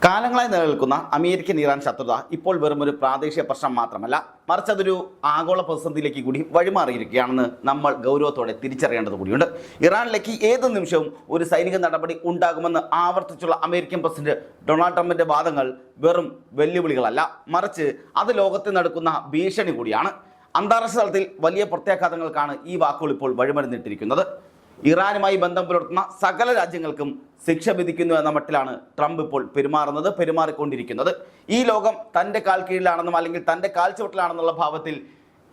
കാലങ്ങളായി നിലനിൽക്കുന്ന American Iran ശത്രുത ഇപ്പോൾ വെറും ഒരു പ്രാദേശിക പ്രശ്നം മാത്രമല്ല, മറിച്ച് അതൊരു ആഗോള പ്രതിസന്ധിയിലേക്ക് കൂടി വഴിമാറിയിരിക്കുകയാണെന്ന് നമ്മൾ ഗൗരവത്തോടെ തിരിച്ചറിയേണ്ടത് കൂടിയുണ്ട്. ഇറാനിലേക്ക് ഏത് നിമിഷവും ഒരു സൈനിക നടപടി ഉണ്ടാകുമെന്ന് ആവർത്തിച്ചുള്ള അമേരിക്കൻ പ്രസിഡന്റ് ഡൊണാൾഡ് ട്രംപിന്റെ വാദങ്ങൾ വെറും വെല്ലുവിളികളല്ല, മറിച്ച് അത് ലോകത്ത് നടക്കുന്ന ഭീഷണി കൂടിയാണ്. അന്താരാഷ്ട്ര തലത്തിൽ വലിയ പ്രത്യാഘാതങ്ങൾക്കാണ് ഈ വാക്കുകൾ ഇപ്പോൾ വഴിമരുന്നിട്ടിരിക്കുന്നത്. ഇറാനുമായി ബന്ധം പുലർത്തുന്ന സകല രാജ്യങ്ങൾക്കും ശിക്ഷ വിധിക്കുന്നു എന്ന മട്ടിലാണ് ട്രംപ് ഇപ്പോൾ പെരുമാറിക്കൊണ്ടിരിക്കുന്നത്. ഈ ലോകം തൻ്റെ കാൽ കീഴിലാണെന്നും അല്ലെങ്കിൽ തൻ്റെ കാൽച്ചുവട്ടിലാണെന്നുള്ള ഭാവത്തിൽ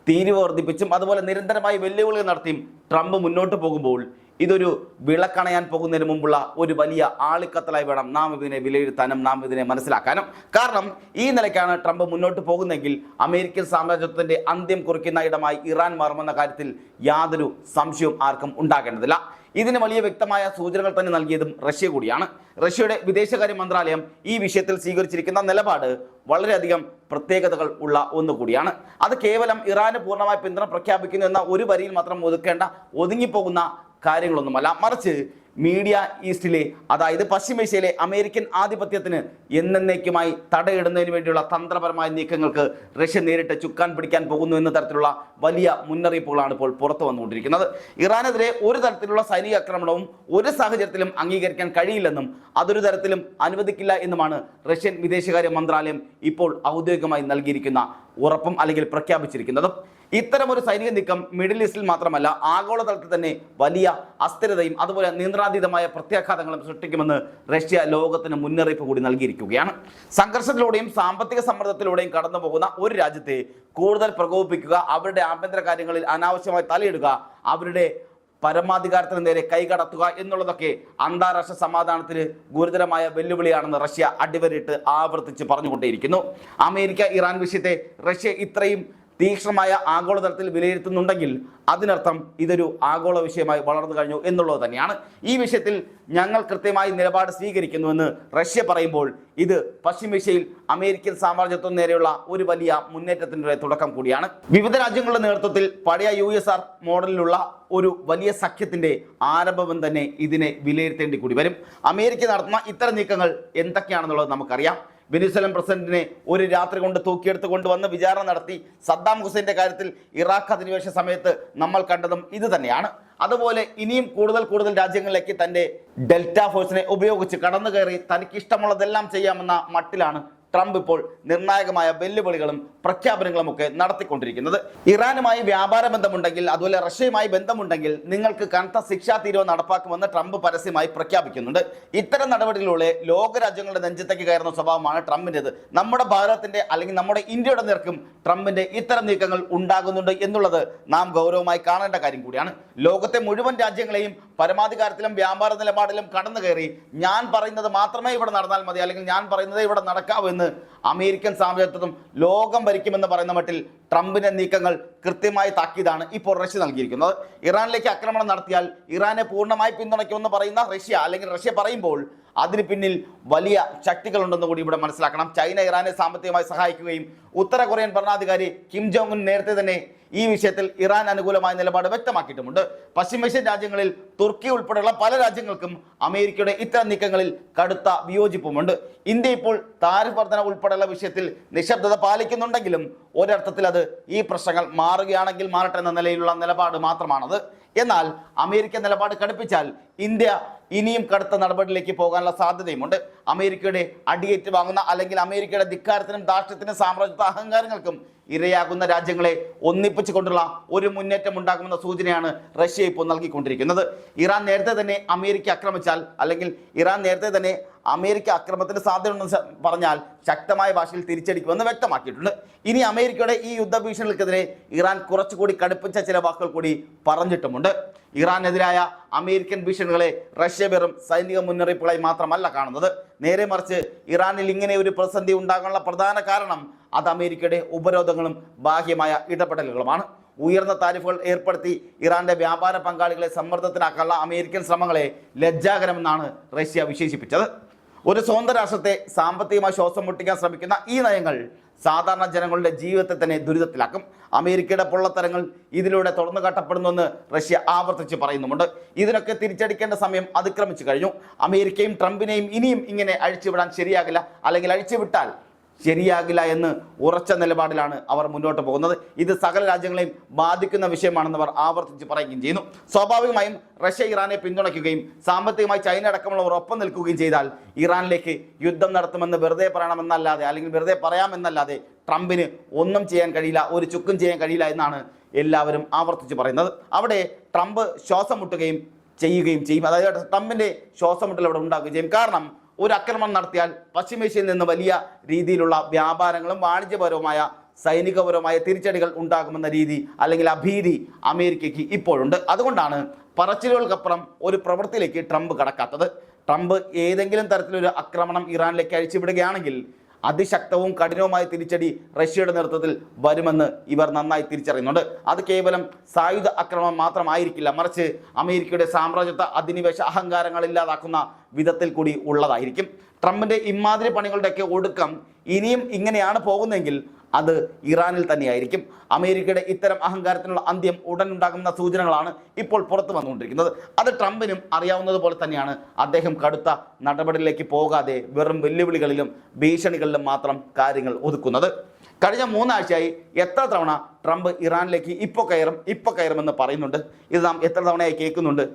തീരുവ വർദ്ധിപ്പിച്ചും അതുപോലെ നിരന്തരമായി വെല്ലുവിളികൾ നടത്തിയും ട്രംപ് മുന്നോട്ട് പോകുമ്പോൾ ഇതൊരു വിളക്കണയാൻ പോകുന്നതിന് മുമ്പുള്ള ഒരു വലിയ ആളിക്കത്തലായി വേണം നാം ഇതിനെ വിലയിരുത്താനും നാം ഇതിനെ മനസ്സിലാക്കാനും. കാരണം ഈ നിലയ്ക്കാണ് ട്രംപ് മുന്നോട്ട് പോകുന്നതെങ്കിൽ അമേരിക്കൻ സാമ്രാജ്യത്വത്തിൻ്റെ അന്ത്യം കുറിക്കുന്ന ഇടമായി ഇറാൻ മാറുമെന്ന കാര്യത്തിൽ യാതൊരു സംശയവും ആർക്കും ഉണ്ടാകേണ്ടതില്ല. ഇതിന് വലിയ വ്യക്തമായ സൂചനകൾ തന്നെ നൽകിയതും റഷ്യ കൂടിയാണ്. റഷ്യയുടെ വിദേശകാര്യ മന്ത്രാലയം ഈ വിഷയത്തിൽ സ്വീകരിച്ചിരിക്കുന്ന നിലപാട് വളരെയധികം പ്രത്യേകതകൾ ഉള്ള ഒന്നുകൂടിയാണ്. അത് കേവലം ഇറാന് പൂർണ്ണമായി പിന്തുണ പ്രഖ്യാപിക്കുന്നു എന്ന ഒരു വരിയിൽ മാത്രം ഒതുങ്ങിപ്പോകുന്ന കാര്യങ്ങളൊന്നുമല്ല, മറിച്ച് മീഡിയ ഈസ്റ്റിലെ, അതായത് പശ്ചിമേഷ്യയിലെ അമേരിക്കൻ ആധിപത്യത്തിന് എന്നേക്കുമായി തടയിടുന്നതിന് വേണ്ടിയുള്ള തന്ത്രപരമായ നീക്കങ്ങൾക്ക് റഷ്യ നേരിട്ട് ചുക്കാൻ പിടിക്കാൻ പോകുന്നു എന്ന തരത്തിലുള്ള വലിയ മുന്നറിയിപ്പുകളാണ് ഇപ്പോൾ പുറത്തു വന്നുകൊണ്ടിരിക്കുന്നത്. ഇറാനെതിരെ ഒരു തരത്തിലുള്ള സൈനിക ആക്രമണവും ഒരു സാഹചര്യത്തിലും അംഗീകരിക്കാൻ കഴിയില്ലെന്നും അതൊരു തരത്തിലും അനുവദിക്കില്ല എന്നുമാണ് റഷ്യൻ വിദേശകാര്യ മന്ത്രാലയം ഇപ്പോൾ ഔദ്യോഗികമായി നൽകിയിരിക്കുന്ന ഉറപ്പും അല്ലെങ്കിൽ പ്രഖ്യാപിച്ചിരിക്കുന്നതും. ഇത്തരമൊരു സൈനിക നീക്കം മിഡിൽ ഈസ്റ്റിൽ മാത്രമല്ല ആഗോളതലത്തിൽ തന്നെ വലിയ അസ്ഥിരതയും അതുപോലെ നിയന്ത്രണാതീതമായ പ്രത്യാഘാതങ്ങളും സൃഷ്ടിക്കുമെന്ന് റഷ്യ ലോകത്തിന് മുന്നറിയിപ്പ് കൂടി നൽകിയിരിക്കുകയാണ്. സംഘർഷത്തിലൂടെയും സാമ്പത്തിക സമ്മർദ്ദത്തിലൂടെയും കടന്നു പോകുന്ന ഒരു രാജ്യത്തെ കൂടുതൽ പ്രകോപിപ്പിക്കുക, അവരുടെ ആഭ്യന്തര കാര്യങ്ങളിൽ അനാവശ്യമായി തലയിടുക, അവരുടെ പരമാധികാരത്തിന് നേരെ കൈകടത്തുക എന്നുള്ളതൊക്കെ അന്താരാഷ്ട്ര സമാധാനത്തിന് ഗുരുതരമായ വെല്ലുവിളിയാണെന്ന് റഷ്യ അടിവരയിട്ട് ആവർത്തിച്ച് പറഞ്ഞുകൊണ്ടേയിരിക്കുന്നു. അമേരിക്ക ഇറാൻ വിഷയത്തെ റഷ്യ ഇത്രയും തീക്ഷ്ണമായ ആഗോളതലത്തിൽ വിലയിരുത്തുന്നുണ്ടെങ്കിൽ അതിനർത്ഥം ഇതൊരു ആഗോള വിഷയമായി വളർന്നു കഴിഞ്ഞു എന്നുള്ളത് തന്നെയാണ്. ഈ വിഷയത്തിൽ ഞങ്ങൾ കൃത്യമായി നിലപാട് സ്വീകരിക്കുന്നുവെന്ന് റഷ്യ പറയുമ്പോൾ ഇത് പശ്ചിമേഷ്യയിൽ അമേരിക്കൻ സാമ്രാജ്യത്വം നേരെയുള്ള ഒരു വലിയ മുന്നേറ്റത്തിൻ്റെ തുടക്കം കൂടിയാണ്. വിവിധ രാജ്യങ്ങളുടെ നേതൃത്വത്തിൽ പഴയ USSR മോഡലിലുള്ള ഒരു വലിയ സഖ്യത്തിൻ്റെ ആരംഭം തന്നെ ഇതിനെ വിലയിരുത്തേണ്ടി കൂടി വരും. അമേരിക്ക നടത്തുന്ന ഇത്തരം നീക്കങ്ങൾ എന്തൊക്കെയാണെന്നുള്ളത് നമുക്കറിയാം. വെനിസ്വേലൻ പ്രസിഡന്റിനെ ഒരു രാത്രി കൊണ്ട് തൂക്കിയെടുത്ത് കൊണ്ടുവന്ന് വിചാരണ നടത്തി സദ്ദാം ഹുസൈൻ്റെ കാര്യത്തിൽ ഇറാഖ് അധിനിവേശ സമയത്ത് നമ്മൾ കണ്ടതും ഇത് തന്നെയാണ്. അതുപോലെ ഇനിയും കൂടുതൽ രാജ്യങ്ങളിലേക്ക് തൻ്റെ ഡെൽറ്റ ഫോഴ്സിനെ ഉപയോഗിച്ച് കടന്നു കയറി തനിക്ക് ഇഷ്ടമുള്ളതെല്ലാം ചെയ്യാമെന്ന മട്ടിലാണ് ട്രംപ് ഇപ്പോൾ നിർണായകമായ വെല്ലുവിളികളും പ്രഖ്യാപനങ്ങളും ഒക്കെ നടത്തിക്കൊണ്ടിരിക്കുന്നത്. ഇറാനുമായി വ്യാപാര ബന്ധമുണ്ടെങ്കിൽ അതുപോലെ റഷ്യയുമായി ബന്ധമുണ്ടെങ്കിൽ നിങ്ങൾക്ക് കനത്ത ശിക്ഷാ തീരുവ നടപ്പാക്കുമെന്ന് ട്രംപ് പരസ്യമായി പ്രഖ്യാപിക്കുന്നുണ്ട്. ഇത്തരം നടപടികളിലൂടെ ലോകരാജ്യങ്ങളുടെ നെഞ്ചത്തേക്ക് കയറുന്ന സ്വഭാവമാണ് ട്രംപിൻ്റെത്. നമ്മുടെ ഭാരതത്തിൻ്റെ അല്ലെങ്കിൽ നമ്മുടെ ഇന്ത്യയുടെ നേർക്കും ട്രംപിൻ്റെ ഇത്തരം നീക്കങ്ങൾ ഉണ്ടാകുന്നുണ്ട് എന്നുള്ളത് നാം ഗൗരവമായി കാണേണ്ട കാര്യം കൂടിയാണ്. ലോകത്തെ മുഴുവൻ രാജ്യങ്ങളെയും പരമാധികാരത്തിലും വ്യാപാര നിലപാടിലും കടന്നു കയറി ഞാൻ പറയുന്നത് മാത്രമേ ഇവിടെ നടന്നാൽ മതി, അല്ലെങ്കിൽ ഞാൻ പറയുന്നത് ഇവിടെ നടക്കാവൂ എന്ന് അമേരിക്കൻ സാമ്രാജ്യത്വം ലോകം ഭരിക്കുമെന്ന് പറയുന്ന മട്ടിൽ ട്രംപിന്റെ നീക്കങ്ങൾ കൃത്യമായി താക്കീതാണ് ഇപ്പോൾ റഷ്യ നൽകിയിരിക്കുന്നത്. ഇറാനിലേക്ക് ആക്രമണം നടത്തിയാൽ ഇറാനെ പൂർണ്ണമായി പിന്തുണയ്ക്കുമെന്ന് പറയുന്ന റഷ്യ, അല്ലെങ്കിൽ റഷ്യ പറയുമ്പോൾ അതിന് പിന്നിൽ വലിയ ശക്തികളുണ്ടെന്ന് കൂടി ഇവിടെ മനസ്സിലാക്കണം. ചൈന ഇറാനെ സാമ്പത്തികമായി സഹായിക്കുകയും ഉത്തര കൊറിയൻ ഭരണാധികാരി കിം ജോങ് ഉൻ നേരത്തെ തന്നെ ഈ വിഷയത്തിൽ ഇറാൻ അനുകൂലമായ നിലപാട് വ്യക്തമാക്കിയിട്ടുമുണ്ട്. പശ്ചിമേഷ്യൻ രാജ്യങ്ങളിൽ തുർക്കി ഉൾപ്പെടെയുള്ള പല രാജ്യങ്ങൾക്കും അമേരിക്കയുടെ ഇത്തരം നീക്കങ്ങളിൽ കടുത്ത വിയോജിപ്പുമുണ്ട്. ഇന്ത്യ ഇപ്പോൾ താരിഫ് വർധന ഉൾപ്പെടെയുള്ള വിഷയത്തിൽ നിശബ്ദത പാലിക്കുന്നുണ്ടെങ്കിലും ഒരർത്ഥത്തിൽ അത് ഈ പ്രശ്നങ്ങൾ മാറുകയാണെങ്കിൽ മാറട്ടെ എന്ന നിലയിലുള്ള നിലപാട് മാത്രമാണത്. എന്നാൽ അമേരിക്ക നിലപാട് കടുപ്പിച്ചാൽ ഇന്ത്യ ഇനിയും കടുത്ത നടപടിയിലേക്ക് പോകാനുള്ള സാധ്യതയുമുണ്ട്. അമേരിക്കയുടെ അടിയേറ്റ് വാങ്ങുന്ന അല്ലെങ്കിൽ അമേരിക്കയുടെ ധിക്കാരത്തിനും ധാർഷ്ട്യത്തിനും സാമ്രാജ്യത്വ അഹങ്കാരങ്ങൾക്കും ഇരയാകുന്ന രാജ്യങ്ങളെ ഒന്നിപ്പിച്ചു കൊണ്ടുള്ള ഒരു മുന്നേറ്റം ഉണ്ടാകുമെന്ന സൂചനയാണ് റഷ്യ ഇപ്പോൾ നൽകിക്കൊണ്ടിരിക്കുന്നത്. ഇറാൻ നേരത്തെ തന്നെ അമേരിക്ക ആക്രമിച്ചാൽ, അല്ലെങ്കിൽ ഇറാൻ നേരത്തെ തന്നെ അമേരിക്ക ആക്രമണത്തിന് സാധ്യതയുണ്ടെന്ന് പറഞ്ഞാൽ ശക്തമായ ഭാഷയിൽ തിരിച്ചടിക്കുമെന്ന് വ്യക്തമാക്കിയിട്ടുണ്ട്. ഇനി അമേരിക്കയുടെ ഈ യുദ്ധഭീഷണികൾക്കെതിരെ ഇറാൻ കുറച്ചുകൂടി കടുപ്പിച്ച ചില വാക്കുകൾ കൂടി പറഞ്ഞിട്ടുമുണ്ട്. ഇറാനെതിരായ അമേരിക്കൻ ഭീഷണികളെ റഷ്യ വെറും സൈനിക മുന്നറിയിപ്പുകളായി മാത്രമല്ല കാണുന്നത്. നേരെ മറിച്ച് ഇറാനിൽ ഇങ്ങനെ ഒരു പ്രതിസന്ധി ഉണ്ടാകാനുള്ള പ്രധാന കാരണം അത് അമേരിക്കയുടെ ഉപരോധങ്ങളും ബാഹ്യമായ ഇടപെടലുകളുമാണ്. ഉയർന്ന താരിഫുകൾ ഏർപ്പെടുത്തി ഇറാന്റെ വ്യാപാര പങ്കാളികളെ സമ്മർദ്ദത്തിലാക്കാനുള്ള അമേരിക്കൻ ശ്രമങ്ങളെ ലജ്ജാകരമെന്നാണ് റഷ്യ വിശേഷിപ്പിച്ചത്. ഒരു സ്വതന്ത്ര രാഷ്ട്രത്തെ സാമ്പത്തികമായി ശ്വാസം മുട്ടിക്കാൻ ശ്രമിക്കുന്ന ഈ നയങ്ങൾ സാധാരണ ജനങ്ങളുടെ ജീവിതത്തെ തന്നെ ദുരിതത്തിലാക്കും. അമേരിക്കയുടെ പൊള്ളത്തരങ്ങൾ ഇതിലൂടെ തുറന്നു കാട്ടപ്പെടുന്നുവെന്ന് റഷ്യ ആവർത്തിച്ച് പറയുന്നുമുണ്ട്. ഇതിനൊക്കെ തിരിച്ചടിക്കേണ്ട സമയം അതിക്രമിച്ചു കഴിഞ്ഞു. അമേരിക്കയും ട്രംപിനെയും ഇനിയും ഇങ്ങനെ അഴിച്ചുവിടാൻ ശരിയാകില്ല, അല്ലെങ്കിൽ അഴിച്ചുവിട്ടാൽ ശരിയാകില്ല എന്ന് ഉറച്ച നിലപാടിലാണ് അവർ മുന്നോട്ട് പോകുന്നത്. ഇത് സകല രാജ്യങ്ങളെയും ബാധിക്കുന്ന വിഷയമാണെന്ന് അവർ ആവർത്തിച്ച് പറയുകയും ചെയ്യുന്നു. സ്വാഭാവികമായും റഷ്യ ഇറാനെ പിന്തുണയ്ക്കുകയും സാമ്പത്തികമായി ചൈന അടക്കമുള്ളവർ ഒപ്പം നിൽക്കുകയും ചെയ്താൽ ഇറാനിലേക്ക് യുദ്ധം നടത്തുമെന്ന് വെറുതെ പറയണമെന്നല്ലാതെ, അല്ലെങ്കിൽ വെറുതെ പറയാമെന്നല്ലാതെ ട്രംപിന് ഒന്നും ചെയ്യാൻ കഴിയില്ല, ഒരു ചുക്കും ചെയ്യാൻ കഴിയില്ല എന്നാണ് എല്ലാവരും ആവർത്തിച്ച് പറയുന്നത്. അവിടെ ട്രംപ് ശ്വാസം മുട്ടുകയും ചെയ്യുകയും ചെയ്യും. അതായത് ട്രംപിൻ്റെ ശ്വാസം മുട്ടൽ അവിടെ ഉണ്ടാകുകയും ചെയ്യും. കാരണം ഒരു ആക്രമണം നടത്തിയാൽ പശ്ചിമേഷ്യയിൽ നിന്ന് വലിയ രീതിയിലുള്ള വ്യാപാരങ്ങളും വാണിജ്യപരവുമായ സൈനികപരമായ തിരിച്ചടികൾ ഉണ്ടാകുമെന്ന രീതി, അല്ലെങ്കിൽ അഭീതി അമേരിക്കയ്ക്ക് ഇപ്പോഴുണ്ട്. അതുകൊണ്ടാണ് പറച്ചിലുകൾക്കപ്പുറം ഒരു പ്രവൃത്തിയിലേക്ക് ട്രംപ് കടക്കാത്തത്. ട്രംപ് ഏതെങ്കിലും തരത്തിലൊരു ആക്രമണം ഇറാനിലേക്ക് അഴിച്ചുവിടുകയാണെങ്കിൽ അതിശക്തവും കഠിനവുമായ തിരിച്ചടി റഷ്യയുടെ നേതൃത്വത്തിൽ വരുമെന്ന് ഇവർ നന്നായി തിരിച്ചറിയുന്നുണ്ട്. അത് കേവലം സായുധ ആക്രമണം മാത്രമായിരിക്കില്ല, മറിച്ച് അമേരിക്കയുടെ സാമ്രാജ്യത്വ അധിനിവേശ അഹങ്കാരങ്ങൾ ഇല്ലാതാക്കുന്ന വിധത്തിൽ കൂടി ഉള്ളതായിരിക്കും. ട്രംപിൻ്റെ ഇമാതിരി പണികളുടെയൊക്കെ ഒടുക്കം ഇനിയും ഇങ്ങനെയാണ് പോകുന്നതെങ്കിൽ അത് ഇറാനിൽ തന്നെയായിരിക്കും. അമേരിക്കയുടെ ഇത്തരം അഹങ്കാരത്തിനുള്ള അന്ത്യം ഉടൻ ഉണ്ടാകുന്ന സൂചനകളാണ് ഇപ്പോൾ പുറത്തു വന്നുകൊണ്ടിരിക്കുന്നത്. അത് ട്രംപിനും അറിയാവുന്നതുപോലെ തന്നെയാണ് അദ്ദേഹം കടുത്ത നടപടികളിലേക്ക് പോകാതെ വെറും വെല്ലുവിളികളിലും ഭീഷണികളിലും മാത്രം കാര്യങ്ങൾ ഒതുക്കുന്നത്. കഴിഞ്ഞ 3 ആഴ്ചയായി എത്ര തവണ ട്രംപ് ഇറാനിലേക്ക് ഇപ്പോൾ കയറുമെന്ന് പറയുന്നുണ്ട്. ഇത് നാം എത്ര തവണയായി കേൾക്കുന്നുണ്ട്.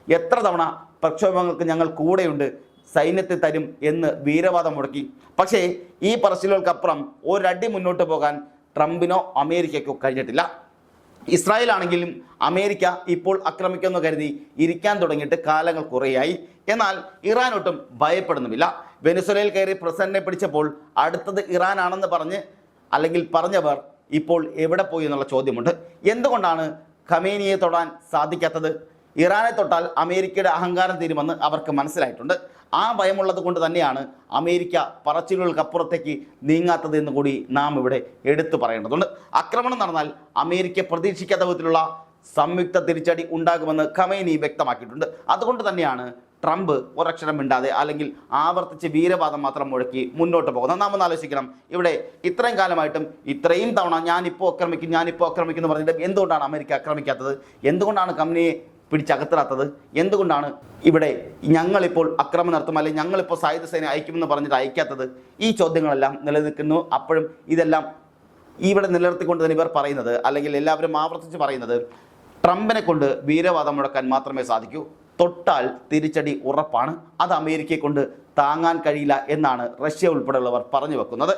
എത്ര തവണ പ്രക്ഷോഭങ്ങൾക്ക് ഞങ്ങൾ കൂടെയുണ്ട്, സൈന്യത്തെ തരും എന്ന് വീരവാദം മുടക്കി. പക്ഷേ ഈ പറച്ചിലുകൾക്കപ്പുറം ഒരടി മുന്നോട്ട് പോകാൻ ട്രംപിനോ അമേരിക്കയ്ക്കോ കഴിഞ്ഞിട്ടില്ല. ഇസ്രായേൽ ആണെങ്കിലും അമേരിക്ക ഇപ്പോൾ ആക്രമിക്കുമെന്ന് കരുതി ഇരിക്കാൻ തുടങ്ങിയിട്ട് കാലങ്ങൾ കുറേയായി. എന്നാൽ ഇറാൻ ഒട്ടും ഭയപ്പെടുന്നുമില്ല. വെനിസ്വേലയിൽ കയറി പ്രസിഡന്റിനെ പിടിച്ചപ്പോൾ അടുത്തത് ഇറാനാണെന്ന് പറഞ്ഞവർ ഇപ്പോൾ എവിടെ പോയി എന്നുള്ള ചോദ്യമുണ്ട്. എന്തുകൊണ്ടാണ് ഖമേനിയെ തൊടാൻ സാധിക്കാത്തത്? ഇറാനെ തൊട്ടാൽ അമേരിക്കയുടെ അഹങ്കാരം തീരുമെന്ന് അവർക്ക് മനസ്സിലായിട്ടുണ്ട്. ആ ഭയമുള്ളത് കൊണ്ട് തന്നെയാണ് അമേരിക്ക പറച്ചിലുകൾക്കപ്പുറത്തേക്ക് നീങ്ങാത്തത് എന്ന് കൂടി നാം ഇവിടെ എടുത്തു പറയേണ്ടതുണ്ട്. ആക്രമണം നടന്നാൽ അമേരിക്ക പ്രതീക്ഷിക്കാത്ത വിധത്തിലുള്ള സംയുക്ത തിരിച്ചടി ഉണ്ടാകുമെന്ന് ഖമേനി വ്യക്തമാക്കിയിട്ടുണ്ട്. അതുകൊണ്ട് തന്നെയാണ് ട്രംപ് ഒരക്ഷരം മിണ്ടാതെ, അല്ലെങ്കിൽ ആവർത്തിച്ച് വീരവാദം മാത്രം മുഴക്കി മുന്നോട്ട് പോകുന്നത്. നാം ഒന്ന് ആലോചിക്കണം. ഇവിടെ ഇത്രയും കാലമായിട്ടും ഇത്രയും തവണ ഞാനിപ്പോൾ ആക്രമിക്കും എന്ന് പറഞ്ഞിട്ട് എന്തുകൊണ്ടാണ് അമേരിക്ക ആക്രമിക്കാത്തത്? എന്തുകൊണ്ടാണ് ഖമേനിയെ പിടിച്ചകത്തിടാത്തത്? എന്തുകൊണ്ടാണ് ഇവിടെ ഞങ്ങളിപ്പോൾ അക്രമം നടത്തും, അല്ലെങ്കിൽ ഞങ്ങളിപ്പോൾ സായുധ സേന അയക്കുമെന്ന് പറഞ്ഞിട്ട് അയക്കാത്തത്? ഈ ചോദ്യങ്ങളെല്ലാം നിലനിൽക്കുന്നു. അപ്പോഴും ഇതെല്ലാം ഇവിടെ നിലനിർത്തിക്കൊണ്ട് തന്നെ ഇവർ പറയുന്നത്, അല്ലെങ്കിൽ എല്ലാവരും ആവർത്തിച്ച് പറയുന്നത്, ട്രംപിനെ കൊണ്ട് വീരവാദം മുഴക്കാൻ മാത്രമേ സാധിക്കൂ. തൊട്ടാൽ തിരിച്ചടി ഉറപ്പാണ്. അത് അമേരിക്കയെ കൊണ്ട് താങ്ങാൻ കഴിയില്ല എന്നാണ് റഷ്യ ഉൾപ്പെടെയുള്ളവർ പറഞ്ഞു വെക്കുന്നത്.